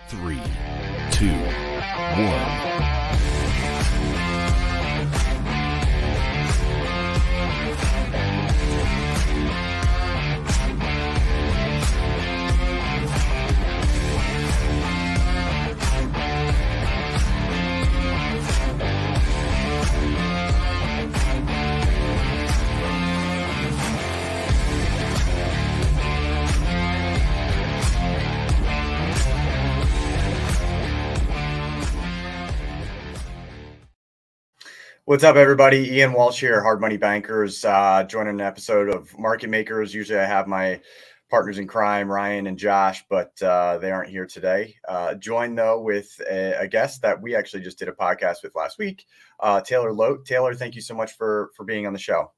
3, 2, 1. What's up, everybody? Ian Walsh here, Hard Money Bankers, joining an episode of Market Makers. Usually I have my partners in crime, Ryan and Josh, but they aren't here today. Joined, though, with a guest that we actually just did a podcast with last week, Taylor Loht. Taylor, thank you so much for being on the show.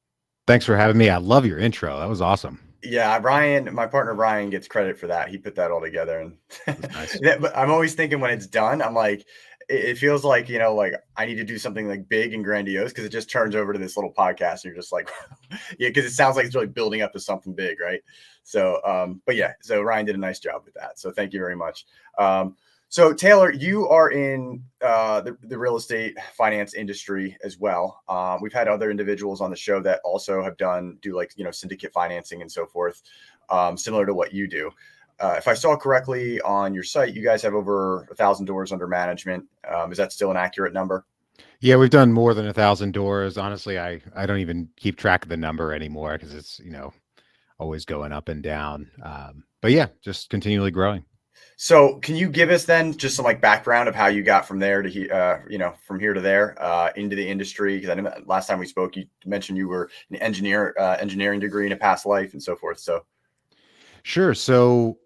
Thanks for having me. I love your intro. That was awesome. Yeah, Ryan, my partner Ryan gets credit for that. He put that all together. And nice. But I'm always thinking when it's done, I'm like, it feels like, like I need to do something like big and grandiose, because it just turns over to this little podcast. And you're just like, yeah, because it sounds like it's really building up to something big, right? So, but yeah, so Ryan did a nice job with that. So thank you very much. So Taylor, you are in the real estate finance industry as well. We've had other individuals on the show that also have do like, syndicate financing and so forth, similar to what you do. If I saw correctly on your site, you guys have over 1,000 doors under management. Is that still an accurate number? Yeah, we've done more than 1,000 doors. Honestly, I don't even keep track of the number anymore, because it's, always going up and down. But yeah, just continually growing. So can you give us then just some like background of how you got from there to from here to there into the industry? Because I know last time we spoke, you mentioned you were an engineering degree in a past life and so forth. So sure. So,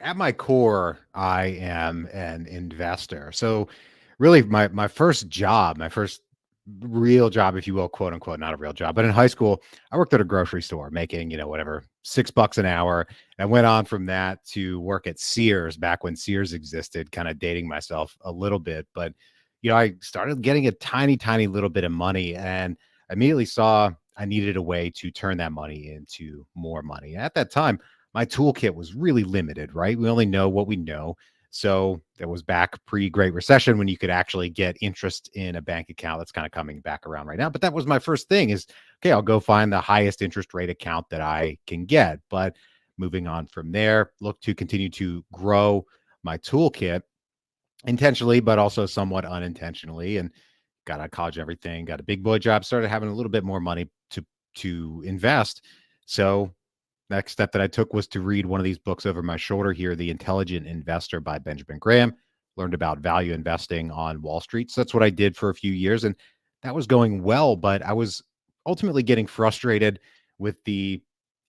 at my core, I am an investor. So really my first job, my first real job, if you will, quote unquote, not a real job, but in high school, I worked at a grocery store making, whatever, $6 an hour. And I went on from that to work at Sears back when Sears existed, kind of dating myself a little bit. But, I started getting a tiny, tiny little bit of money, and immediately saw I needed a way to turn that money into more money. At that time, my toolkit was really limited, right? We only know what we know. So that was back pre-Great Recession, when you could actually get interest in a bank account. That's kind of coming back around right now. But that was my first thing is, okay, I'll go find the highest interest rate account that I can get. But moving on from there, look to continue to grow my toolkit intentionally, but also somewhat unintentionally. And got out of college, everything, got a big boy job, started having a little bit more money to invest. So next step that I took was to read one of these books over my shoulder here, The Intelligent Investor by Benjamin Graham. Learned about value investing on Wall Street. So that's what I did for a few years, and that was going well, but I was ultimately getting frustrated with the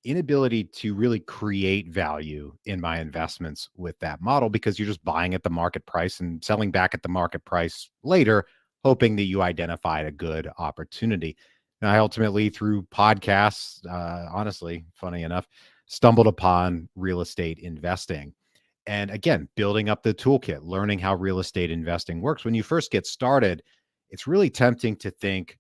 inability to really create value in my investments with that model, because you're just buying at the market price and selling back at the market price later, hoping that you identified a good opportunity. And I ultimately, through podcasts, honestly, funny enough, stumbled upon real estate investing. And again, building up the toolkit, learning how real estate investing works. When you first get started, it's really tempting to think,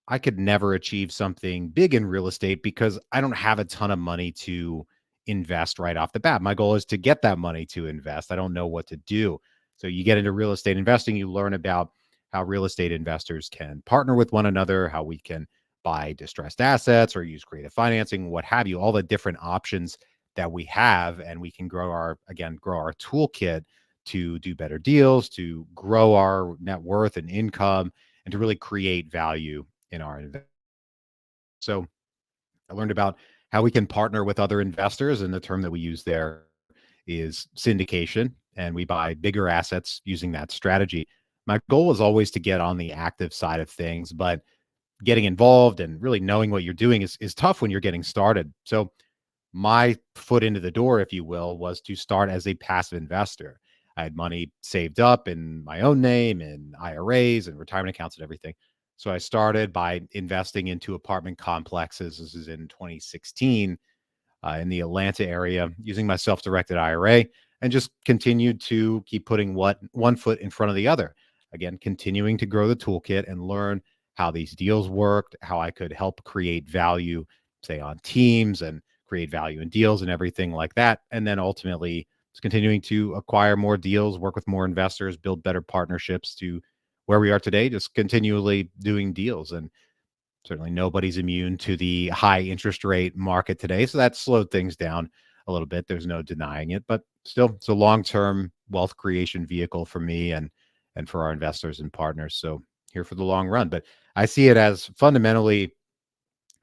I could never achieve something big in real estate because I don't have a ton of money to invest right off the bat. My goal is to get that money to invest. I don't know what to do. So you get into real estate investing, you learn about how real estate investors can partner with one another, how we can buy distressed assets or use creative financing, what have you, all the different options that we have. And we can grow our toolkit to do better deals, to grow our net worth and income, and to really create value in our investment. So I learned about how we can partner with other investors, and the term that we use there is syndication, and we buy bigger assets using that strategy. My goal is always to get on the active side of things, but getting involved and really knowing what you're doing is tough when you're getting started. So my foot into the door, if you will, was to start as a passive investor. I had money saved up in my own name and IRAs and retirement accounts and everything. So I started by investing into apartment complexes. This is in 2016 in the Atlanta area, using my self-directed IRA, and just continued to keep putting one foot in front of the other. Again, continuing to grow the toolkit and learn how these deals worked, how I could help create value, say on teams, and create value in deals and everything like that. And then ultimately it's continuing to acquire more deals, work with more investors, build better partnerships to where we are today, just continually doing deals. And certainly nobody's immune to the high interest rate market today. So that slowed things down a little bit. There's no denying it, but still it's a long-term wealth creation vehicle for me and for our investors and partners. So here for the long run. But I see it as fundamentally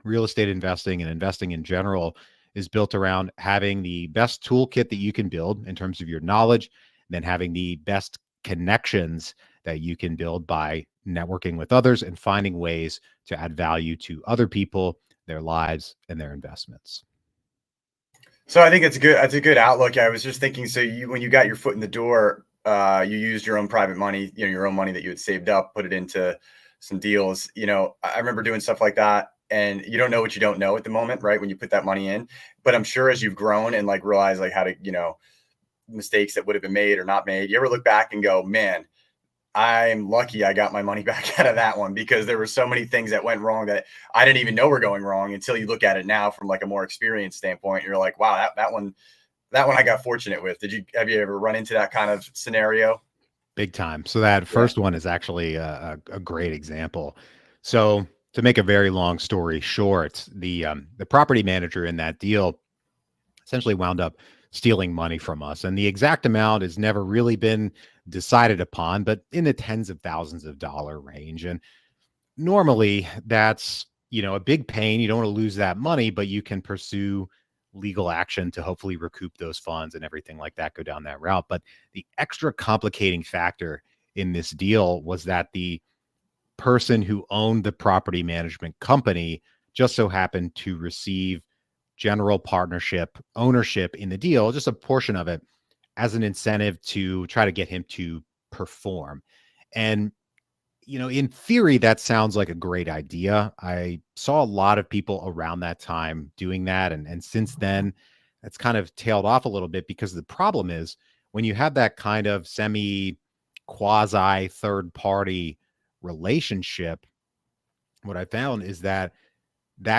real estate investing and investing in general is built around having the best toolkit that you can build in terms of your knowledge, and then having the best connections that you can build by networking with others and finding ways to add value to other people, their lives, and their investments. So I think it's good. That's a good outlook. I was just thinking. So when you got your foot in the door, you used your own private money, your own money that you had saved up, put it into some deals. I remember doing stuff like that, and you don't know what you don't know at the moment, right? When you put that money in, but I'm sure as you've grown and like realized like how to, mistakes that would have been made or not made, you ever look back and go, man, I'm lucky I got my money back out of that one, because there were so many things that went wrong that I didn't even know were going wrong until you look at it now from like a more experienced standpoint. You're like, wow, that one I got fortunate with. Have you ever run into that kind of scenario? Big time. So that first one is actually a great example. So to make a very long story short, the property manager in that deal essentially wound up stealing money from us. And the exact amount has never really been decided upon, but in the tens of thousands of dollar range. And normally that's, a big pain. You don't want to lose that money, but you can pursue legal action to hopefully recoup those funds and everything like that, go down that route. But the extra complicating factor in this deal was that the person who owned the property management company just so happened to receive general partnership ownership in the deal, just a portion of it, as an incentive to try to get him to perform. And, in theory, that sounds like a great idea. I saw a lot of people around that time doing that. And since then, that's kind of tailed off a little bit, because the problem is when you have that kind of semi quasi third party relationship, what I found is that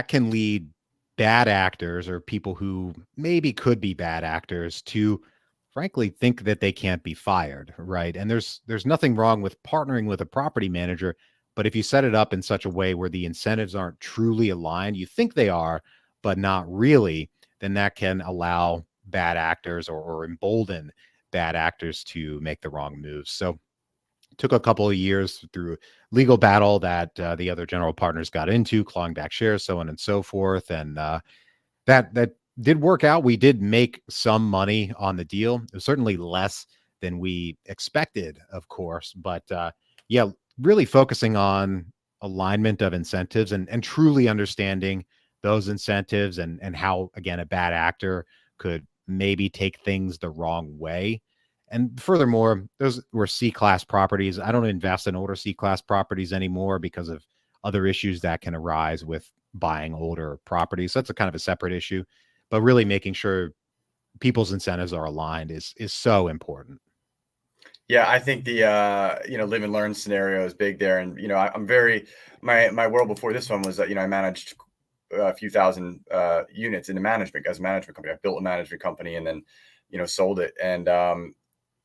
can lead bad actors or people who maybe could be bad actors to frankly think that they can't be fired, right? And there's nothing wrong with partnering with a property manager, but if you set it up in such a way where the incentives aren't truly aligned, you think they are, but not really, then that can allow bad actors or embolden bad actors to make the wrong moves. So took a couple of years through legal battle that the other general partners got into, clawing back shares, so on and so forth. And that did work out. We did make some money on the deal. It was certainly less than we expected, of course. But yeah, really focusing on alignment of incentives and truly understanding those incentives and how, again, a bad actor could maybe take things the wrong way. And furthermore, those were C-class properties. I don't invest in older C-class properties anymore because of other issues that can arise with buying older properties. So that's a kind of a separate issue, but really making sure people's incentives are aligned is so important. Yeah, I think the live and learn scenario is big there, and I'm very my world before this one was that I managed a few thousand units in the management as a management company. I built a management company and then sold it, and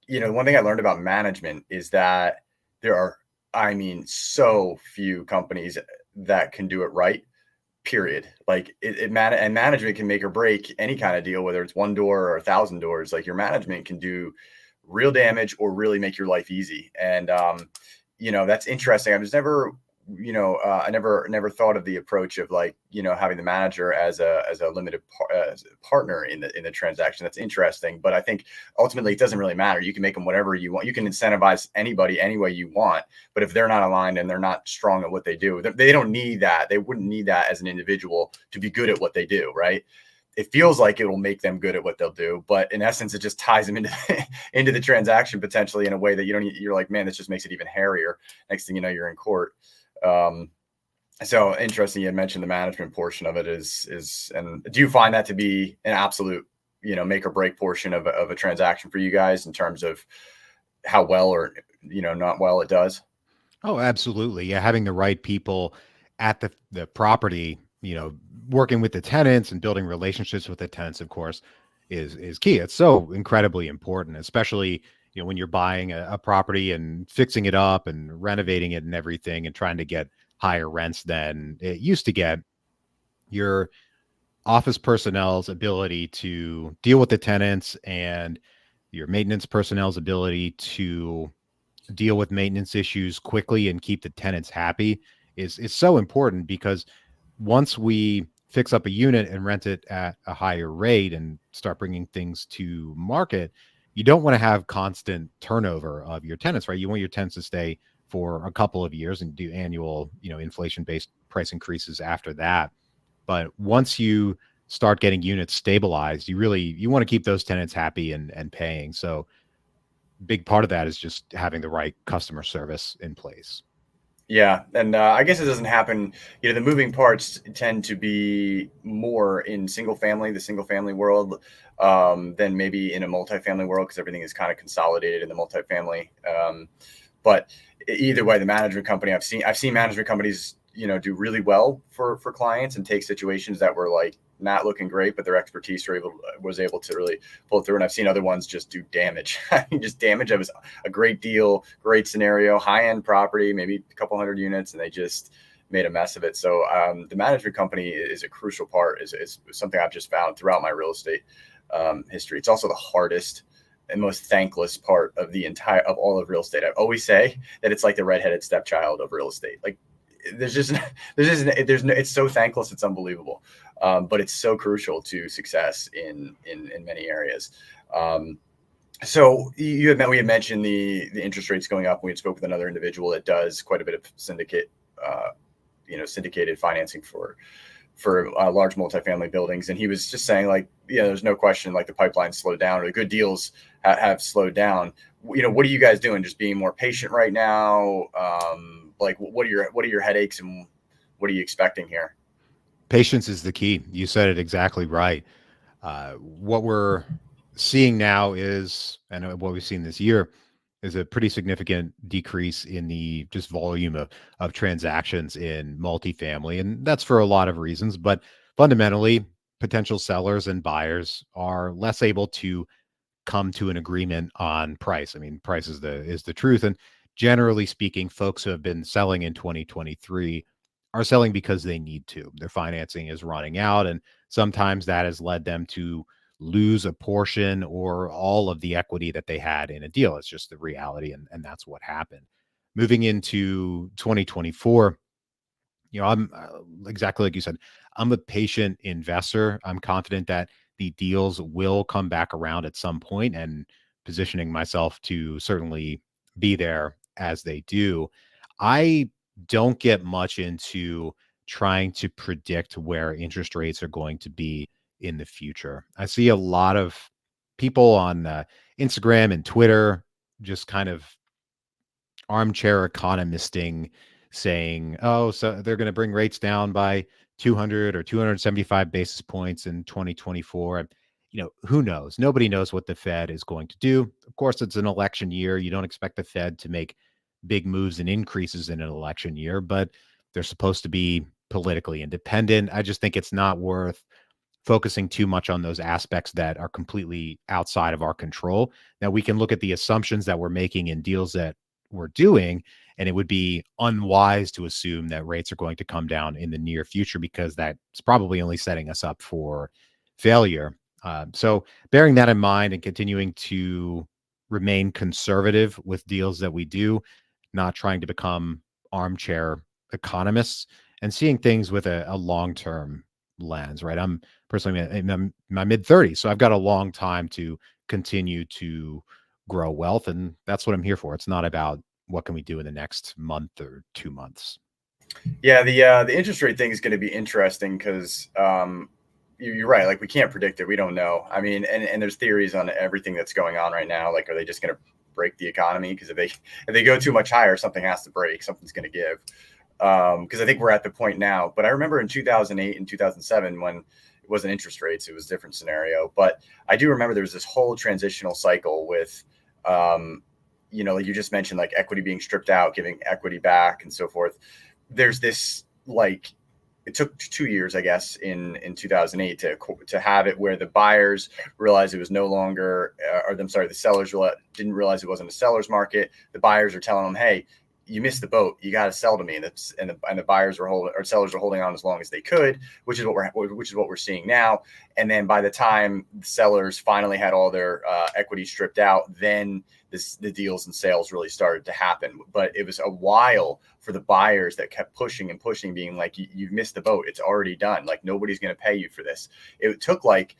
one thing I learned about management is that there are, I mean, so few companies that can do it right. Period. Like and management can make or break any kind of deal, whether it's one door or 1,000 doors. Like your management can do real damage or really make your life easy. And that's interesting. I was never, I never thought of the approach of like, having the manager as a limited as a partner in the transaction. That's interesting. But I think ultimately it doesn't really matter. You can make them whatever you want. You can incentivize anybody any way you want. But if they're not aligned and they're not strong at what they do, they don't need that. They wouldn't need that as an individual to be good at what they do, right? It feels like it will make them good at what they'll do, but in essence, it just ties them into the transaction potentially in a way that you're like, man, this just makes it even hairier. Next thing you know, you're in court. So interesting. You had mentioned the management portion of it and do you find that to be an absolute, make or break portion of a transaction for you guys in terms of how well or, not well it does? Oh, absolutely. Yeah. Having the right people at the property, working with the tenants and building relationships with the tenants, of course, is key. It's so incredibly important, especially when you're buying a property and fixing it up and renovating it and everything, and trying to get higher rents than it used to get. Your office personnel's ability to deal with the tenants and your maintenance personnel's ability to deal with maintenance issues quickly and keep the tenants happy is so important, because once we fix up a unit and rent it at a higher rate and start bringing things to market, you don't want to have constant turnover of your tenants, right? You want your tenants to stay for a couple of years and do annual, inflation-based price increases after that. But once you start getting units stabilized, you want to keep those tenants happy and paying. So big part of that is just having the right customer service in place. Yeah, and I guess it doesn't happen. The moving parts tend to be more in the single family world, than maybe in a multifamily world, because everything is kind of consolidated in the multifamily. But either way, the management company, I've seen management companies, do really well for clients and take situations that were like not looking great, but their expertise was able to really pull through. And I've seen other ones just do damage. I mean, just damage. It was a great deal, great scenario, high-end property, maybe a couple hundred units, and they just made a mess of it. So the management company is a crucial part, is something I've just found throughout my real estate history. It's also the hardest and most thankless part of all of real estate. I always say that it's like the redheaded stepchild of real estate. Like, it's so thankless, it's unbelievable, but it's so crucial to success in many areas. So we had mentioned the interest rates going up. We had spoke with another individual that does quite a bit of syndicated financing for large multifamily buildings, and he was just saying, like, there's no question, like, the pipeline slowed down, or the good deals have slowed down. What are you guys doing? Just being more patient right now? Like, what are your headaches, and what are you expecting here? Patience is the key. You said it exactly right. What we're seeing now is, and what we've seen this year, is a pretty significant decrease in the just volume of transactions in multifamily. And that's for a lot of reasons, but fundamentally, potential sellers and buyers are less able to come to an agreement on price. I mean, price is the truth. And generally speaking, folks who have been selling in 2023 are selling because they need to. Their financing is running out, and sometimes that has led them to lose a portion or all of the equity that they had in a deal. It's just the reality, and that's what happened. Moving into 2024, I'm exactly like you said, I'm a patient investor. I'm confident that the deals will come back around at some point, and positioning myself to certainly be there as they do. I don't get much into trying to predict where interest rates are going to be in the future. I see a lot of people on Instagram and Twitter just kind of armchair economisting, saying, oh, so they're going to bring rates down by 200 or 275 basis points in 2024. And, who knows? Nobody knows what the Fed is going to do. Of course, it's an election year. You don't expect the Fed to make big moves and increases in an election year, but they're supposed to be politically independent. I just think it's not worth focusing too much on those aspects that are completely outside of our control. Now, we can look at the assumptions that we're making in deals that we're doing, and it would be unwise to assume that rates are going to come down in the near future, because that's probably only setting us up for failure. So bearing that in mind and continuing to remain conservative with deals that we do, not trying to become armchair economists, and seeing things with a long-term lens, right? I'm personally in my mid-30s, so I've got a long time to continue to grow wealth, and that's what I'm here for. It's not about what can we do in the next month or 2 months. Yeah, the interest rate thing is going to be interesting, because you're right. Like, we can't predict it. We don't know. I mean, and there's theories on everything that's going on right now. Like, are they just going to break the economy? Because if they go too much higher, something has to break. Something's going to give. Because I think we're at the point now. But I remember in 2008 and 2007, when it wasn't interest rates, it was a different scenario. But I do remember there was this whole transitional cycle with, like you just mentioned, like equity being stripped out, giving equity back, and so forth. There's this, like, it took 2 years, I guess, in 2008 to have it where the buyers realized it was no longer, the sellers didn't realize it wasn't a seller's market. The buyers are telling them, hey, you missed the boat. You got to sell to me. And the buyers were holding, or sellers were holding on as long as they could, which is what we're seeing now. And then by the time the sellers finally had all their equity stripped out, then the deals and sales really started to happen. But it was a while for the buyers that kept pushing and pushing, being like, you've missed the boat. It's already done. Like, nobody's going to pay you for this. It took like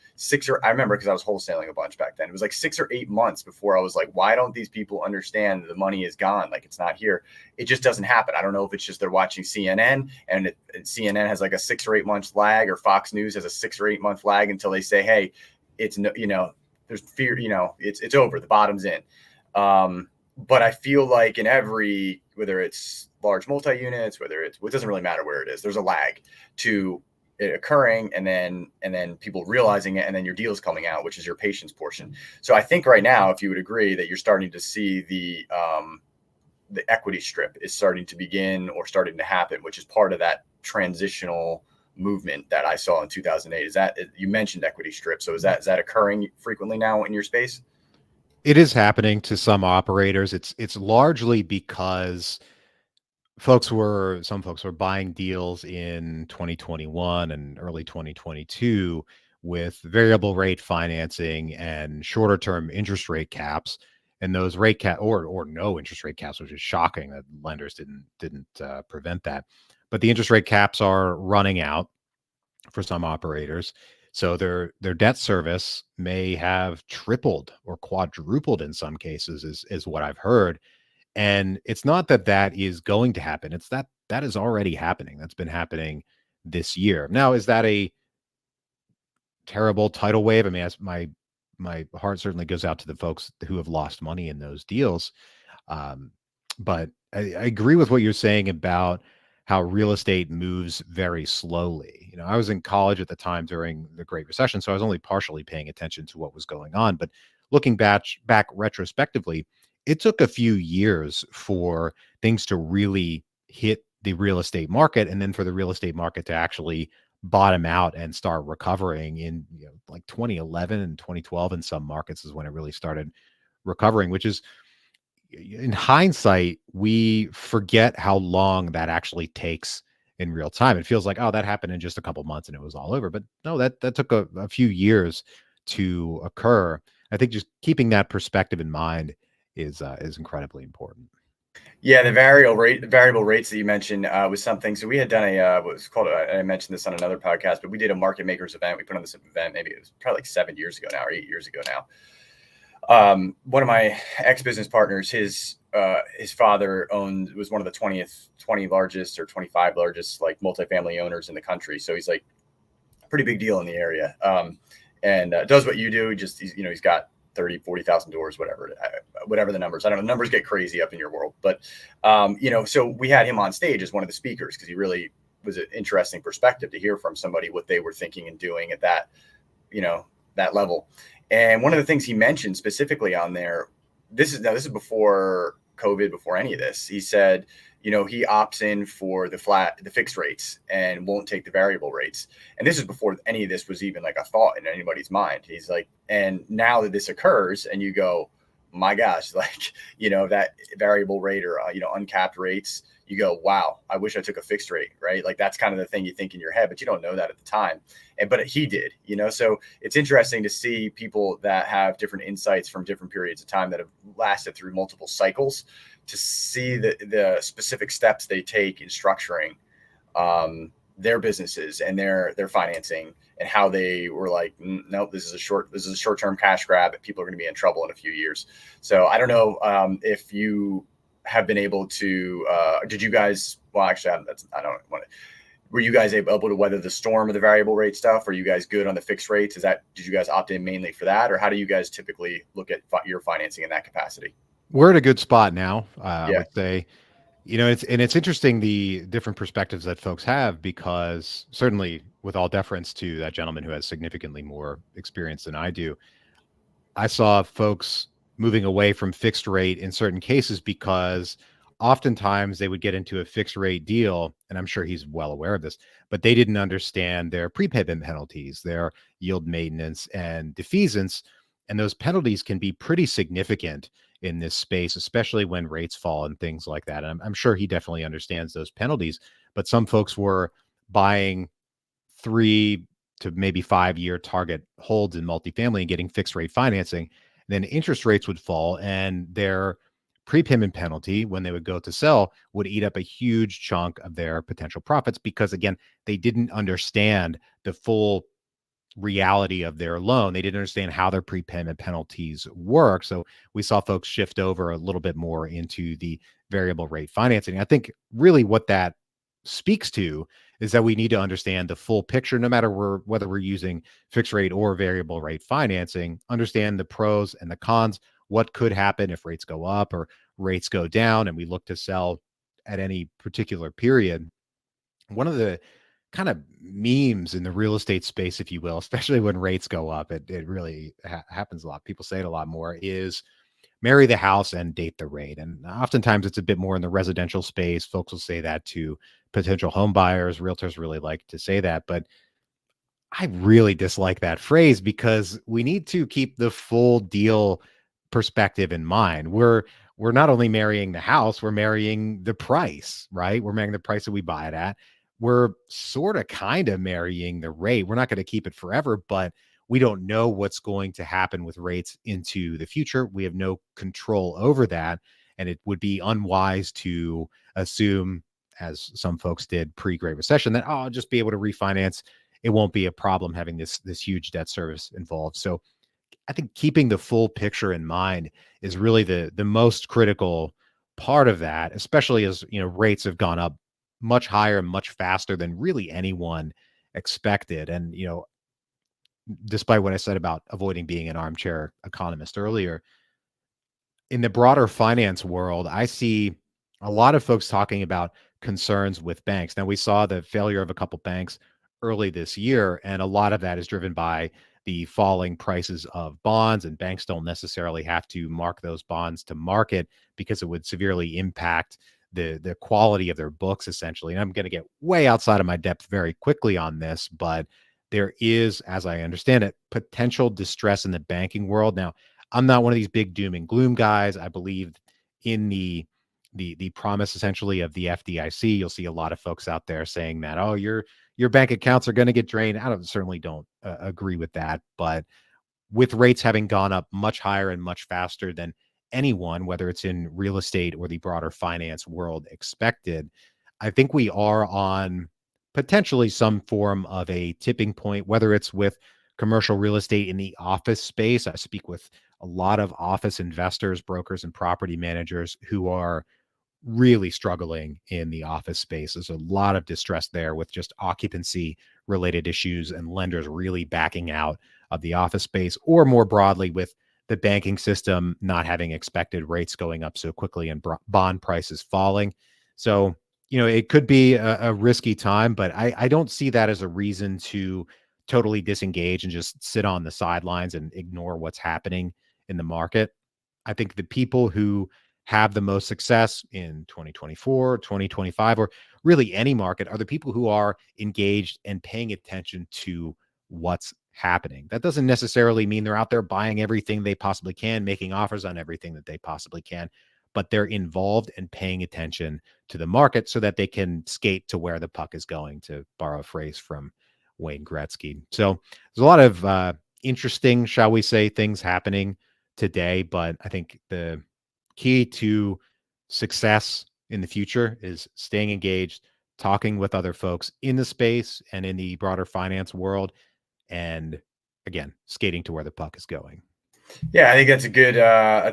I remember, because I was wholesaling a bunch back then. It was like 6 or 8 months before I was like, why don't these people understand the money is gone? Like, it's not here. It just doesn't happen. I don't know if it's just they're watching CNN and CNN has like a 6 or 8 months lag, or Fox News has a 6 or 8 month lag until they say, hey, it's no, there's fear, it's over. The bottom's in. But I feel like in every, whether it's large multi-units, it doesn't really matter where it is, there's a lag to it occurring, and then people realizing it, and then your deals coming out, which is your patience portion. So I think right now, if you would agree, that you're starting to see the equity strip is starting to begin, or starting to happen, which is part of that transitional movement that I saw in 2008. Is that, you mentioned equity strip, so is that occurring frequently now in your space? It is happening to some operators. It's largely because some folks were buying deals in 2021 and early 2022 with variable rate financing and shorter term interest rate caps, and those rate cap or no interest rate caps, which is shocking that lenders didn't prevent that. But the interest rate caps are running out for some operators. So their debt service may have tripled or quadrupled in some cases, is what I've heard. And it's not that is going to happen. It's that is already happening. That's been happening this year. Now, is that a terrible tidal wave? I mean, my heart certainly goes out to the folks who have lost money in those deals. But I agree with what you're saying about how real estate moves very slowly. I was in college at the time during the Great Recession, so I was only partially paying attention to what was going on. But looking back retrospectively, it took a few years for things to really hit the real estate market, and then for the real estate market to actually bottom out and start recovering in like 2011 and 2012 in some markets is when it really started recovering, which is, in hindsight, we forget how long that actually takes in real time. It feels like, oh, that happened in just a couple months and it was all over. But no, that took a few years to occur. I think just keeping that perspective in mind is incredibly important. Yeah, the variable rates that you mentioned was something. So we had done what was called, I mentioned this on another podcast, but we did a market makers event. We put on this event, maybe it was probably like 7 years ago now, or 8 years ago now. One of my ex-business partners, his father was one of the 20 largest or 25 largest like multifamily owners in the country. So he's like a pretty big deal in the area. And does what you do. He's got 30, 40,000 doors, whatever the numbers. I don't know. Numbers get crazy up in your world, but so we had him on stage as one of the speakers, because he really was an interesting perspective to hear from somebody what they were thinking and doing at that, that level. And one of the things he mentioned specifically on there, this is before COVID, before any of this, he said, he opts in for the fixed rates and won't take the variable rates. And this is before any of this was even like a thought in anybody's mind. He's like, and now that this occurs and you go, my gosh, like, that variable rate or, uncapped rates, you go, wow, I wish I took a fixed rate, right? Like, that's kind of the thing you think in your head, but you don't know that at the time. But he did, so it's interesting to see people that have different insights from different periods of time that have lasted through multiple cycles, to see the specific steps they take in structuring their businesses and their financing, and how they were like, nope, this is a short-term cash grab, and people are going to be in trouble in a few years. So I don't know if you have been able to, did you guys, well, actually, I don't want to, were you guys able to weather the storm of the variable rate stuff? Are you guys good on the fixed rates? Did you guys opt in mainly for that? Or how do you guys typically look at your financing in that capacity? We're at a good spot now. Yeah. I would say, it's interesting the different perspectives that folks have, because certainly, with all deference to that gentleman who has significantly more experience than I do, I saw folks moving away from fixed rate in certain cases because oftentimes they would get into a fixed rate deal, and I'm sure he's well aware of this, but they didn't understand their prepayment penalties, their yield maintenance and defeasance. And those penalties can be pretty significant in this space, especially when rates fall and things like that. And I'm sure he definitely understands those penalties, but some folks were buying 3 to maybe 5 year target holds in multifamily and getting fixed rate financing. Then interest rates would fall and their prepayment penalty, when they would go to sell, would eat up a huge chunk of their potential profits because, again, they didn't understand the full reality of their loan. They didn't understand how their prepayment penalties work. So we saw folks shift over a little bit more into the variable rate financing. I think really what that speaks to is that we need to understand the full picture, no matter whether we're using fixed rate or variable rate financing, understand the pros and the cons, what could happen if rates go up or rates go down, and we look to sell at any particular period. One of the kind of memes in the real estate space, if you will, especially when rates go up, it really happens a lot. People say it a lot more, is marry the house and date the rate. And oftentimes it's a bit more in the residential space. Folks will say that to potential home buyers. Realtors really like to say that, but I really dislike that phrase because we need to keep the full deal perspective in mind. We're not only marrying the house, we're marrying the price, right? We're marrying the price that we buy it at. We're sort of kind of marrying the rate. We're not going to keep it forever, but we don't know what's going to happen with rates into the future. We have no control over that. And it would be unwise to assume, as some folks did pre-Great Recession, that, oh, I'll just be able to refinance. It won't be a problem having this huge debt service involved. So I think keeping the full picture in mind is really the most critical part of that, especially as, rates have gone up much higher and much faster than really anyone expected. And, despite what I said about avoiding being an armchair economist earlier, in the broader finance world, I see a lot of folks talking about concerns with banks. Now, we saw the failure of a couple banks early this year, and a lot of that is driven by the falling prices of bonds, and banks don't necessarily have to mark those bonds to market because it would severely impact the quality of their books, essentially. And I'm going to get way outside of my depth very quickly on this, but there is, as I understand it, potential distress in the banking world. Now, I'm not one of these big doom and gloom guys. I believe in the promise essentially of the FDIC. You'll see a lot of folks out there saying that, oh, your bank accounts are going to get drained. Certainly don't agree with that, but with rates having gone up much higher and much faster than anyone, whether it's in real estate or the broader finance world, expected, I think we are on potentially some form of a tipping point, whether it's with commercial real estate in the office space. I speak with a lot of office investors, brokers, and property managers who are really struggling in the office space. There's a lot of distress there with just occupancy related issues and lenders really backing out of the office space, or more broadly with the banking system not having expected rates going up so quickly and bond prices falling. So, it could be a risky time, but I don't see that as a reason to totally disengage and just sit on the sidelines and ignore what's happening in the market. I think the people who have the most success in 2024, 2025, or really any market are the people who are engaged and paying attention to what's happening. That doesn't necessarily mean they're out there buying everything they possibly can, making offers on everything that they possibly can, but they're involved and paying attention to the market so that they can skate to where the puck is going, to borrow a phrase from Wayne Gretzky. So there's a lot of interesting, shall we say, things happening today, but I think the key to success in the future is staying engaged, talking with other folks in the space and in the broader finance world, and again, skating to where the puck is going. Yeah, I think that's a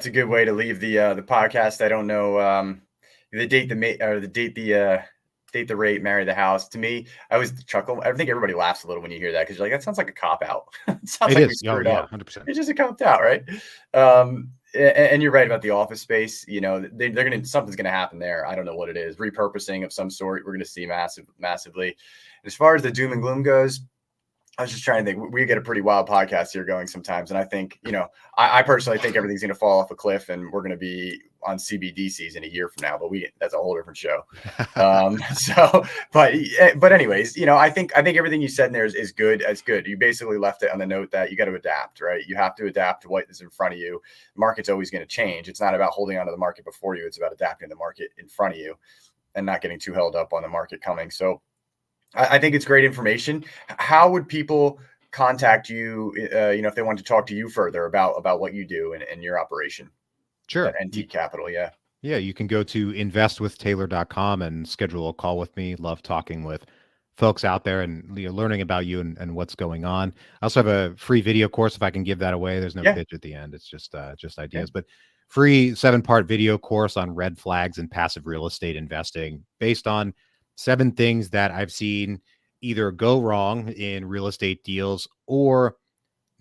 good way to leave the podcast. I don't know the date the rate, marry the house. To me, I always chuckle. I think everybody laughs a little when you hear that because you're like, that sounds like a cop out. It sounds like we screwed up. 100%. It's just a copped out, right? And you're right about the office space. Something's gonna happen there. I don't know what it is. Repurposing of some sort. We're gonna see massively. As far as the doom and gloom goes, I was just trying to think. We get a pretty wild podcast here going sometimes, and I think, I personally think everything's going to fall off a cliff, and we're going to be on CBD season a year from now. But that's a whole different show. But anyways, I think everything you said in there is good. It's good. You basically left it on the note that you got to adapt, right? You have to adapt to what is in front of you. The market's always going to change. It's not about holding onto the market before you. It's about adapting the market in front of you, and not getting too held up on the market coming. So I think it's great information. How would people contact you, if they want to talk to you further about what you do and your operation? Sure. At NT Capital, yeah. Yeah, you can go to investwithtaylor.com and schedule a call with me. Love talking with folks out there and learning about you and what's going on. I also have a free video course if I can give that away. There's no pitch at the end. It's just ideas, but free 7-part video course on red flags and passive real estate investing based on 7 things that I've seen either go wrong in real estate deals or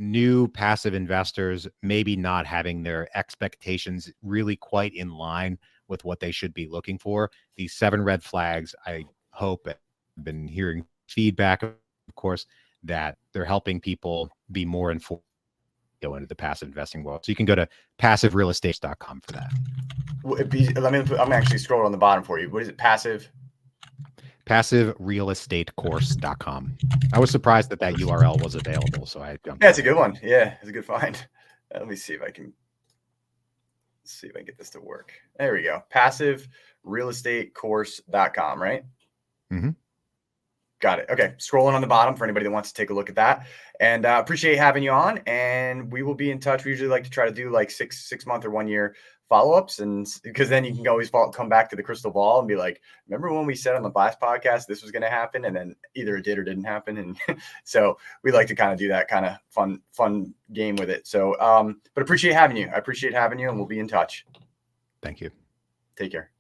new passive investors maybe not having their expectations really quite in line with what they should be looking for. These 7 red flags, I hope, I've been hearing feedback, of course, that they're helping people be more informed, go into the passive investing world. So you can go to passiverealestate.com for that. I'm actually scrolling on the bottom for you. What is it? passiverealestatecourse.com. I was surprised that URL was available, so I jumped. Yeah, it's a good one. Yeah, it's a good find. Let me see if I can get this to work. There we go. Passiverealestatecourse.com, right? Mm-hmm. Got it. Okay. Scrolling on the bottom for anybody that wants to take a look at that. And appreciate having you on. And we will be in touch. We usually like to try to do like 6 month or 1 year follow-ups, and because then you can always come back to the crystal ball and be like, remember when we said on the last podcast this was going to happen, and then either it did or didn't happen. And so we like to kind of do that kind of fun game with it. So but appreciate having you. I appreciate having you, and we'll be in touch. Thank you. Take care.